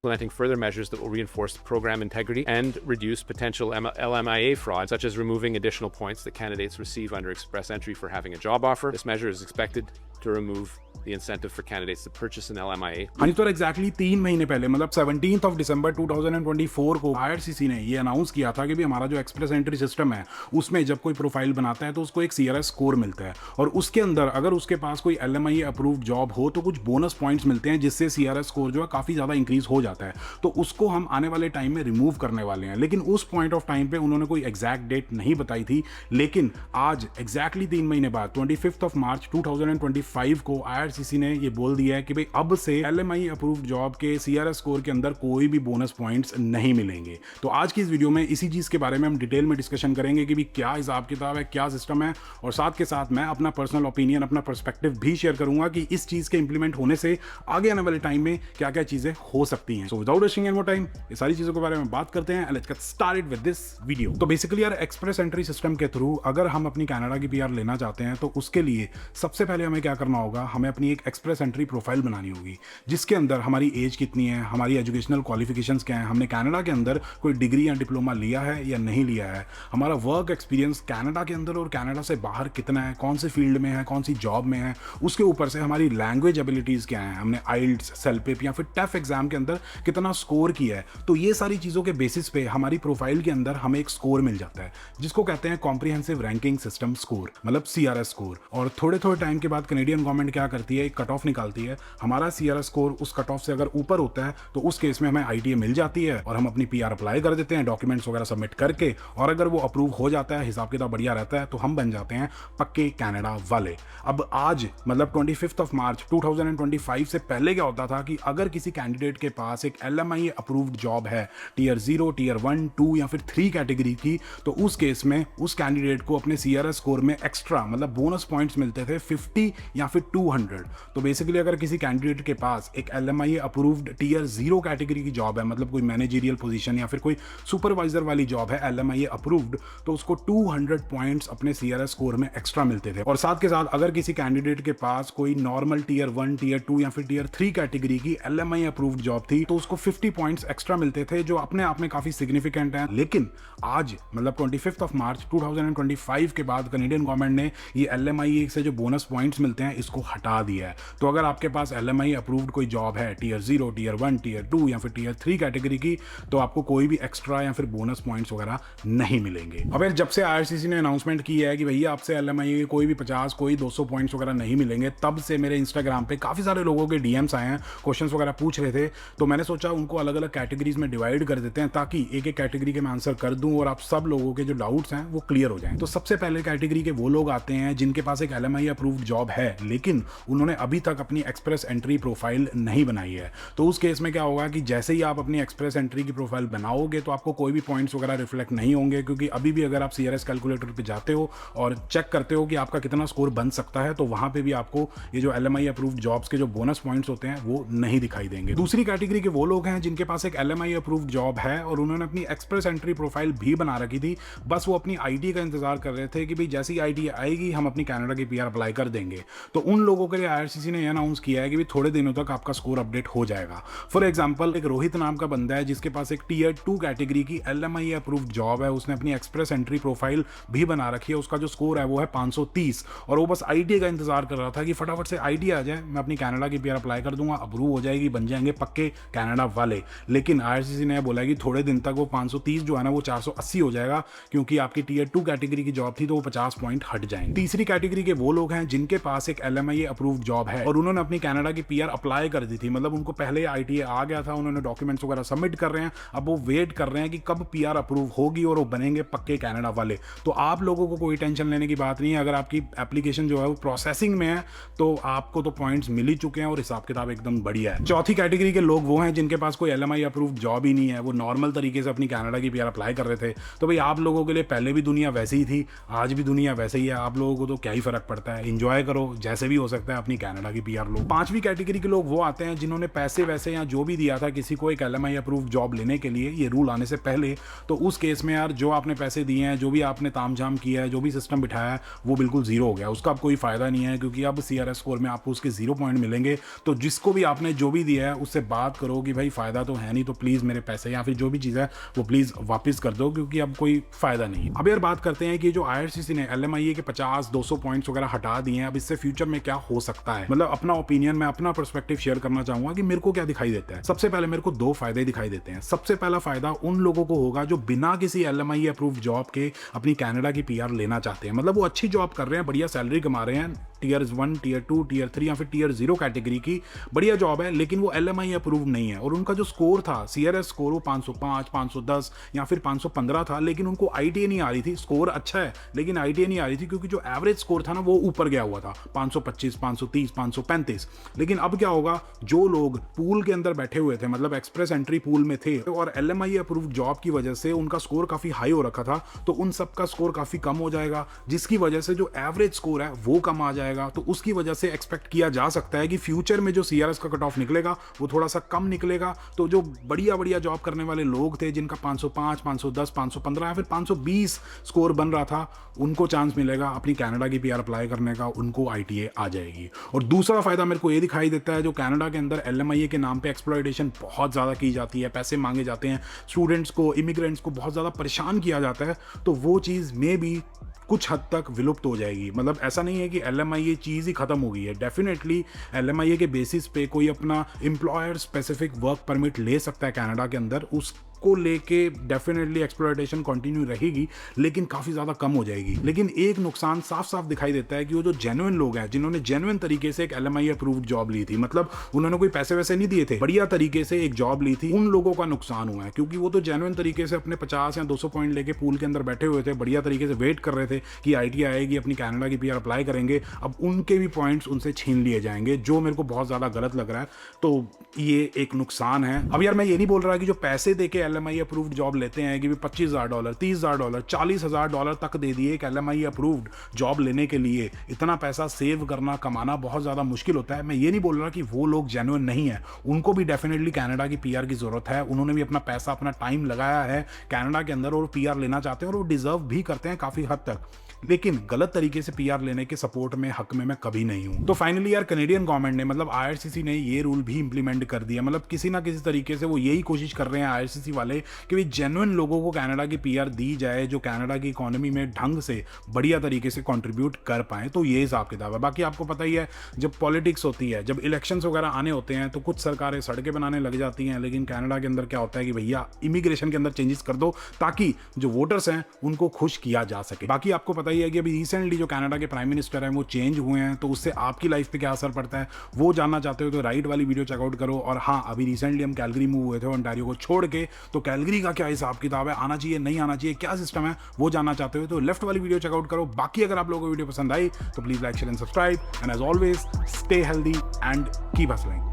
implementing further measures that will reinforce program integrity and reduce potential LMIA fraud, such as removing additional points that candidates receive under express entry for having a job offer. This measure is expected to remove the incentive for candidates to purchase an LMIA. हाँ जी, तो exactly 3 महीने पहले मतलब 17 दिसंबर 2024 को IRCC ने ये announce किया था कि भी हमारा जो एक्सप्रेस एंट्री सिस्टम है उसमें जब कोई प्रोफाइल बनाता है तो उसको एक CRS स्कोर मिलता है और उसके अंदर अगर उसके पास कोई LMIA अप्रूव्ड जॉब हो तो कुछ बोनस पॉइंट्स मिलते हैं जिससे CRS स्कोर जो है काफ़ी ज़्यादा इंक्रीज हो जाता है। तो उसको हम आने वाले टाइम में रिमूव करने वाले हैं, लेकिन उस पॉइंट ऑफ टाइम पे उन्होंने कोई एग्जैक्ट डेट नहीं बताई थी। लेकिन आज एग्जैक्टली 3 महीने बाद 25 मार्च 2025 को IRCC ने ये बोल दिया है कि भाई अब से LMI अप्रूव्ड जॉब के CRS स्कोर के अंदर कोई भी बोनस पॉइंट्स नहीं मिलेंगे। तो आज की इस वीडियो में इसी चीज़ के बारे में हम डिटेल में डिस्कशन करेंगे कि भी क्या हिसाब किताब है, क्या सिस्टम है, और साथ के साथ मैं अपना पर्सनल ओपिनियन, अपना पर्सपेक्टिव भी शेयर करूंगा कि इस चीज़ के इंप्लीमेंट होने से आगे आने वाले टाइम में क्या क्या चीज़ें हो सकती हैं। So without wasting any more time ये सारी चीज़ों के बारे में बात करते हैं। Let's get started with this video. तो बेसिकली यार एक्सप्रेस एंट्री सिस्टम के थ्रू अगर हम अपनी कनाडा की PR लेना चाहते हैं तो उसके लिए सबसे पहले हमें क्या करना होगा, हमें अपनी एक एक्सप्रेस एंट्री प्रोफाइल बनानी होगी जिसके अंदर हमारी एज कितनी है, हमारी एजुकेशनल क्वालिफिकेशंस क्या है, हमने कनाडा के अंदर कोई डिग्री या डिप्लोमा लिया है या नहीं लिया है, हमारा वर्क एक्सपीरियंस कनाडा के अंदर और कनाडा से बाहर कितना है, कौन से फील्ड में है, कौन सी जॉब में है, उसके ऊपर से हमारी लैंग्वेज एबिलिटीज़ क्या है, हमने IELTS, सेलपिप या फिर टफ एग्जाम के अंदर कितना स्कोर किया है। तो ये सारी चीज़ों के बेसिस पे हमारी प्रोफाइल के अंदर हमें एक स्कोर मिल जाता है जिसको कहते हैं कॉम्प्रिहेंसिव रैंकिंग सिस्टम स्कोर, मतलब CRS स्कोर। और थोड़े थोड़े टाइम के बाद कनेडियन गवर्नमेंट क्या करती है, एक कट ऑफ निकालती है। हमारा CRS स्कोर उस कट ऑफ से अगर ऊपर होता है तो उस केस में हमें ITA मिल जाती है और हम अपनी PR अप्लाई कर देते हैं डॉक्यूमेंट्स वगैरह सबमिट करके, और अगर वो अप्रूव हो जाता है, हिसाब किताब बढ़िया रहता है, तो हम बन जाते हैं पक्के कनाडा वाले। अब आज मतलब 25 मार्च 2025 से पहले क्या होता था कि अगर किसी कैंडिडेट के पास एक LMIA अप्रूव्ड जॉब है टियर 0, टियर 1, 2 या फिर 3 कैटेगरी की, तो उस केस में उस कैंडिडेट को अपने CRS स्कोर में एक्स्ट्रा मतलब बोनस पॉइंट्स मिलते थे 50 या फिर 200। तो बेसिकली अगर किसी कैंडिडेट के पास एक LMIA अप्रूव्ड टियर 0 कैटेगरी की जॉब है, मतलब कोई मैनेजरियल पोजीशन या फिर कोई सुपरवाइजर वाली जॉब है LMIA अप्रूव्ड, तो उसको 200 पॉइंट्स अपने CRS स्कोर में एक्स्ट्रा मिलते थे। और साथ के साथ अगर किसी कैंडिडेट के पास कोई नॉर्मल टियर 1, टियर 2 या फिर टियर 3 कैटेगरी की LMIA अप्रूव्ड जॉब थी तो उसको 50 पॉइंट्स एक्स्ट्रा मिलते थे, जो अपने आप में काफी सिग्निफिकेंट है। लेकिन आज मतलब 25 मार्च 2025 के बाद कनेडियन गवर्नमेंट ने ये LMIA से जो बोनस पॉइंट्स मिलते हैं इसको हटा दिया है। तो अगर आपके पास LMIA अप्रूव्ड कोई जॉब है टियर 0, टियर 1, टियर 2 या फिर टियर 3 कैटेगरी की, तो आपको कोई भी एक्स्ट्रा या फिर बोनस पॉइंट्स वगैरह नहीं मिलेंगे। अब जब से IRCC ने अनाउंसमेंट की है कि भैया आपसे LMIA कोई भी 50, कोई 200 पॉइंट्स वगैरह नहीं मिलेंगे, तब से मेरे इंस्टाग्राम पे काफ़ी सारे लोगों के DMs आए हैं, क्वेश्चंस वगैरह पूछ रहे थे। तो मैंने सोचा उनको अलग अलग कैटेगरीज में डिवाइड कर देते हैं ताकि एक एक कैटेगरी के मैं आंसर कर दूं और आप सब लोगों के जो डाउट्स हैं वो क्लियर हो जाएं। तो सबसे पहले कैटेगरी के वो लोग आते हैं जिनके पास एक LMIA अप्रूव्ड जॉब है लेकिन उन्होंने अभी तक अपनी एक्सप्रेस एंट्री प्रोफाइल नहीं बनाई है। तो उस केस में क्या होगा कि जैसे ही आप अपनी एक्सप्रेस एंट्री की प्रोफाइल बनाओगे तो आपको कोई भी पॉइंट्स वगैरह रिफ्लेक्ट नहीं होंगे, क्योंकि अभी भी अगर आप CRS कैलकुलेटर पे जाते हो और चेक करते हो कि आपका कितना स्कोर बन सकता है तो वहां पे भी आपको ये जो LMIA अप्रूव्ड जॉब्स के जो बोनस पॉइंट्स होते हैं वो नहीं दिखाई देंगे। दूसरी कैटेगरी के वो लोग हैं जिनके पास एक LMIA अप्रूव्ड जॉब है और उन्होंने अपनी एक्सप्रेस एंट्री प्रोफाइल भी बना रखी थी, बस वो अपनी IT का इंतजार कर रहे थे कि भाई जैसी IT आएगी हम अपनी कनाडा की PR अप्लाई कर देंगे। तो उन लोगों के लिए IRCC ने यह अनाउंस किया है कि थोड़े दिनों तक आपका स्कोर अपडेट हो जाएगा। फॉर एग्जांपल एक रोहित नाम का बंदा है जिसके पास एक टियर 2 कैटेगरी की LMIA अप्रूव्ड जॉब है, उसने अपनी एक्सप्रेस एंट्री प्रोफाइल भी बना रखी है, उसका जो स्कोर है वो है 530 और वो बस ITA का इंतजार कर रहा था कि फटाफट से IT आ जाए, मैं अपनी कनाडा की PR अप्लाई कर दूंगा, अप्रूव हो जाएगी, बन जाएंगे पक्के कनाडा वाले। लेकिन IRCC ने बोला कि थोड़े दिन तक वो 530 जो है ना वो 480 हो जाएगा, क्योंकि आपकी टियर 2 कैटेगरी की जॉब थी तो वो 50 पॉइंट हट जाएंगे। तीसरी कैटेगरी के वो लोग हैं जिनके पास एक LMIA अप्रूव्ड जॉब है और उन्होंने अपनी कनाडा की PR अप्लाई कर दी थी, मतलब उनको पहले ITA आ गया था, उन्होंने डॉक्यूमेंट्स वगैरह सबमिट कर रहे हैं, अब वो वेट कर रहे हैं कि कब PR अप्रूव होगी और वो बनेंगे पक्के कनाडा वाले। तो आप लोगों को कोई टेंशन लेने की बात नहीं है, अगर आपकी एप्लीकेशन जो है वो प्रोसेसिंग में है तो आपको तो पॉइंट्स मिल ही चुके हैं और हिसाब किताब एकदम बढ़िया है। चौथी कैटेगरी के लोग वो हैं जिनके पास कोई LMIA अप्रूव्ड जॉब ही नहीं है, वो नॉर्मल तरीके से अपनी कनाडा की PR अप्लाई कर रहे थे। तो भाई आप लोगों के लिए पहले भी दुनिया वैसे ही थी, आज भी दुनिया वैसे ही है, आप लोगों को तो क्या ही फर्क पड़ता है, एंजॉय करो, जैसे भी हो सकता है अपनी कनाडा की पीआर लो। 5वीं कैटेगरी के लोग वो आते हैं जिन्होंने पैसे वैसे या जो भी दिया था किसी को एक LMI अप्रूव जॉब लेने के लिए, ये रूल आने से पहले, तो उस केस में यार जो आपने पैसे दिए हैं, जो भी आपने तामझाम किया है, जो भी सिस्टम बिठाया है, वो बिल्कुल जीरो हो गया। उसका अब कोई फायदा नहीं है, क्योंकि अब CRS स्कोर में आपको उसके 0 पॉइंट मिलेंगे। तो जिसको भी आपने जो भी दिया है उससे बात करो कि भाई फायदा तो है नहीं, तो प्लीज मेरे पैसे या फिर जो भी चीज है वो प्लीज वापस कर दो, क्योंकि अब कोई फायदा नहीं है। अब यार बात करते हैं कि जो IRCC ने LMIA के 50-200 पॉइंट्स वगैरह हटा दिए हैं, अब इससे फ्यूचर में क्या हो सकता है, मतलब अपना ओपिनियन, मैं अपना पर्सपेक्टिव शेयर करना चाहूंगा कि मेरे को क्या दिखाई देता है। सबसे पहले मेरे को 2 फायदे दिखाई देते हैं। सबसे पहला फायदा उन लोगों को होगा जो बिना किसी LMIA अप्रूव जॉब के अपनी कनाडा की PR लेना चाहते हैं, मतलब वो अच्छी जॉब कर रहे हैं, बढ़िया सैलरी कमा रहे हैं, Tier 1, Tier 2, Tier 3 या फिर Tier 0 कैटेगरी की बढ़िया जॉब है, लेकिन वो LMI अप्रूव नहीं है और उनका जो स्कोर था CRS स्कोर वो 505, 510 या फिर 515 था, लेकिन उनको ITA नहीं आ रही थी। स्कोर अच्छा है लेकिन ITA नहीं आ रही थी, क्योंकि जो एवरेज स्कोर था ना वो ऊपर गया हुआ था, 525, 530, 535। लेकिन अब क्या होगा, जो लोग पूल के अंदर बैठे हुए थे, मतलब एक्सप्रेस एंट्री पूल में थे और LMI अप्रूव जॉब की वजह से उनका स्कोर काफी हाई हो रखा था, तो उन सब का स्कोर काफी कम हो जाएगा, जिसकी वजह से जो एवरेज स्कोर है वो कम आ जाएगा। तो उसकी वजह से एक्सपेक्ट किया जा सकता है कि फ्यूचर में जो CRS का कट ऑफ निकलेगा वो थोड़ा सा कम निकलेगा। तो जो बढ़िया बढ़िया जॉब करने वाले लोग थे, जिनका 505, 510, 515 या फिर 520 स्कोर बन रहा था, उनको चांस मिलेगा अपनी कनाडा की PR अप्लाई करने का, उनको ITA आ जाएगी। और दूसरा फायदा मेरे को ये दिखाई देता है, जो कनाडा के अंदर LMIA के नाम पे एक्सप्लॉयटेशन बहुत ज्यादा की जाती है, पैसे मांगे जाते हैं, स्टूडेंट्स को, इमिग्रेंट्स को बहुत ज्यादा परेशान किया जाता है, तो वो चीज में भी कुछ हद तक विलुप्त हो जाएगी। मतलब ऐसा नहीं है कि LMIA चीज़ ही खत्म हो गई है। डेफिनेटली LMIA के बेसिस पे कोई अपना एम्प्लॉयर स्पेसिफिक वर्क परमिट ले सकता है कनाडा के अंदर, उसको लेके डेफिनेटली एक्सप्लॉयटेशन कंटिन्यू रहेगी, लेकिन काफ़ी ज़्यादा कम हो जाएगी। लेकिन एक नुकसान साफ साफ दिखाई देता है कि वो जो जेन्युइन लोग हैं, जिन्होंने जेन्युइन तरीके से एक LMIA अप्रूव्ड जॉब ली थी, मतलब उन्होंने कोई पैसे वैसे नहीं दिए थे, बढ़िया तरीके से एक जॉब ली थी, उन लोगों का नुकसान हुआ है, क्योंकि वो तो जेन्युइन तरीके से अपने 50 या 200 पॉइंट लेके पूल के अंदर बैठे हुए थे, बढ़िया तरीके से वेट कर रहे थे कि ITA आएगी, अपनी कनाडा की PR अप्लाई करेंगे। अब उनके भी पॉइंट्स उनसे छीन लिए जाएंगे, जो मेरे को बहुत ज़्यादा गलत लग रहा है। तो ये एक नुकसान है। अब यार मैं ये नहीं बोल रहा कि जो पैसे देके LMIA अप्रूव्ड जॉब लेते हैं कि भी $25,000, $30,000, $40,000 तक दे दिए एक LMIA अप्रूव्ड जॉब लेने के लिए, इतना पैसा सेव करना, कमाना बहुत ज़्यादा मुश्किल होता है। मैं ये नहीं बोल रहा कि वो लोग जेन्युइन नहीं है, उनको भी डेफिनेटली कनाडा की PR की ज़रूरत है, उन्होंने भी अपना पैसा, अपना टाइम लगाया है कनाडा के अंदर और PR लेना चाहते हैं और वो डिजर्व भी करते हैं काफ़ी हद तक, लेकिन गलत तरीके से PR लेने के सपोर्ट में, हक में मैं कभी नहीं हूं। तो फाइनली यार कनेडियन गवर्नमेंट ने, मतलब IRCC ने ये रूल भी इंप्लीमेंट कर दिया, मतलब किसी ना किसी तरीके से वो यही कोशिश कर रहे हैं IRCC वाले कि भाई जेन्युइन लोगों को कनाडा की PR दी जाए, जो कनाडा की इकोनॉमी में ढंग से बढ़िया तरीके से कंट्रीब्यूट कर पाए। तो ये हिसाब किताब है। बाकी आपको पता ही है, जब पॉलिटिक्स होती है, जब इलेक्शंस वगैरह आने होते हैं, तो कुछ सरकारें सड़कें बनाने लग जाती हैं, लेकिन कनाडा के अंदर क्या होता है कि भैया इमिग्रेशन के अंदर चेंजेस कर दो, ताकि जो वोटर्स हैं उनको खुश किया जा सके। बाकी आपको पता ही है कि अभी रिसेंटली जो कनाडा के प्राइम मिनिस्टर हैं वो चेंज हुए हैं, तो उससे आपकी लाइफ पे क्या असर पड़ता है वो जानना चाहते हो तो राइट वाली वीडियो चेकआउट करो। और हाँ, अभी रिसेंटली हम कैलगरी मूव हुए थे ओंटारियो को छोड़ के, तो कैलगरी का क्या हिसाब किताब है, आना चाहिए नहीं आना चाहिए, क्या सिस्टम है, वो जानना चाहते हो तो लेफ्ट वाली वीडियो चेकआउट करो। बाकी अगर आप लोगों को वीडियो पसंद आई तो please like, share and subscribe, and as always stay healthy and keep hustling.